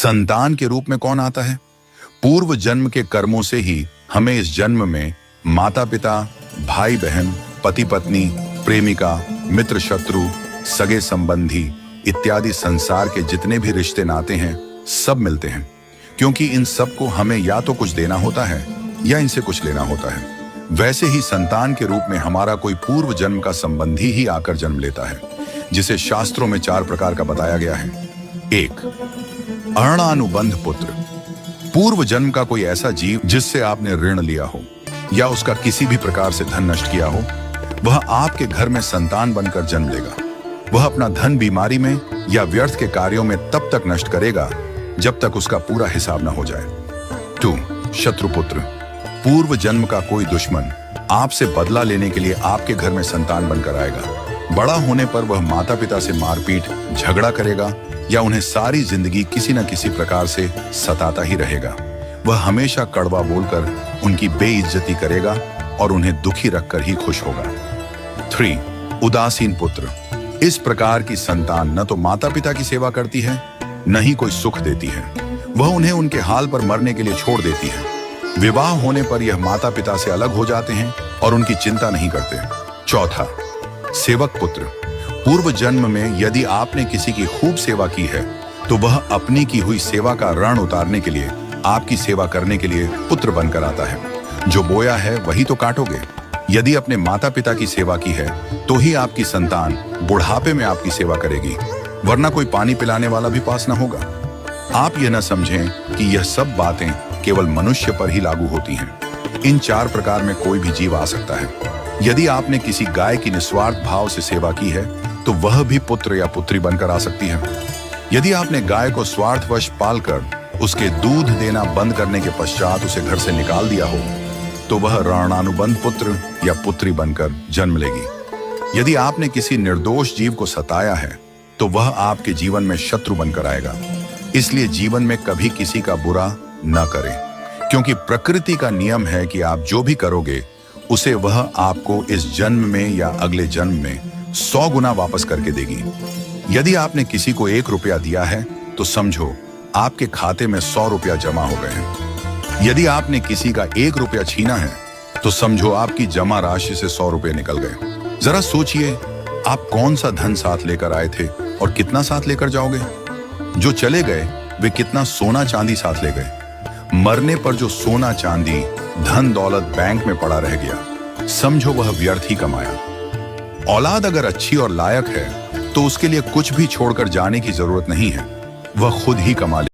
संतान के रूप में कौन आता है? पूर्व जन्म के कर्मों से ही हमें इस जन्म में माता पिता, भाई बहन, पति पत्नी, प्रेमिका, मित्र शत्रु, सगे संबंधी इत्यादि संसार के जितने भी रिश्ते नाते हैं सब मिलते हैं, क्योंकि इन सब को हमें या तो कुछ देना होता है या इनसे कुछ लेना होता है। वैसे ही संतान के रूप में हमारा कोई पूर्व जन्म का संबंधी ही आकर जन्म लेता है, जिसे शास्त्रों में 4 प्रकार का बताया गया है। 1. अणानुबंध पुत्र। पूर्व जन्म का कोई ऐसा जीव जिससे आपने ऋण लिया हो या उसका किसी भी प्रकार से धन नष्ट किया हो, वह आपके घर में संतान बनकर जन्म लेगा। वह अपना धन बीमारी में या व्यर्थ के कार्यों में तब तक नष्ट करेगा जब तक उसका पूरा हिसाब न हो जाए। 2. शत्रुपुत्र। पूर्व जन्म का कोई दुश्मन आपसे बदला लेने के लिए आपके घर में संतान बनकर आएगा। बड़ा होने पर वह माता पिता से मारपीट, झगड़ा करेगा या उन्हें सारी जिंदगी किसी न किसी प्रकार से सताता ही रहेगा। वह हमेशा कड़वा बोलकर उनकी बेइज्जती करेगा और उन्हें दुखी रखकर ही खुश होगा। 3. उदासीन पुत्र। इस प्रकार की संतान न तो माता पिता की सेवा करती है, न ही कोई सुख देती है। वह उन्हें उनके हाल पर मरने के लिए छोड़ देती है। विवाह होने पर यह माता पिता से अलग हो जाते हैं और उनकी चिंता नहीं करते। 4. सेवक पुत्र। पूर्व जन्म में यदि आपने किसी की खूब सेवा की है तो वह अपनी की हुई सेवा का ऋण उतारने के लिए आपकी सेवा करने के लिए पुत्र बनकर आता है। जो बोया है वही तो काटोगे। यदि अपने माता पिता की सेवा की है तो ही आपकी संतान बुढ़ापे में आपकी सेवा करेगी, वरना कोई पानी पिलाने वाला भी पास न होगा। आप यह न समझें कि यह सब बातें केवल मनुष्य पर ही लागू होती हैं। इन 4 प्रकार में कोई भी जीव आ सकता है। यदि आपने किसी गाय की निस्वार्थ भाव से सेवा की है तो वह भी पुत्र या पुत्री बनकर आ सकती है। यदि आपने गाय को स्वार्थवश पालकर उसके दूध देना बंद करने के पश्चात उसे घर से निकाल दिया हो तो वह ऋणानुबंध पुत्र या पुत्री बनकर जन्म लेगी। यदि आपने किसी निर्दोष जीव को सताया है तो वह आपके जीवन में शत्रु बनकर आएगा। इसलिए जीवन में कभी किसी का बुरा न करें, क्योंकि प्रकृति का नियम है कि आप जो भी करोगे उसे वह आपको इस जन्म में या अगले जन्म में 100 गुना वापस करके देगी। यदि आपने किसी को 1 रुपया दिया है तो समझो आपके खाते में 100 रुपया जमा हो गए हैं। यदि आपने किसी का 1 रुपया छीना है तो समझो आपकी जमा राशि से 100 रुपये निकल गए। जरा सोचिए, आप कौन सा धन साथ लेकर आए थे और कितना साथ लेकर जाओगे? जो चले गए वे कितना सोना चांदी साथ ले गए? मरने पर जो सोना चांदी धन दौलत बैंक में पड़ा रह गया, समझो वह व्यर्थ ही कमाया। औलाद अगर अच्छी और लायक है तो उसके लिए कुछ भी छोड़कर जाने की जरूरत नहीं है, वह खुद ही कमा ले।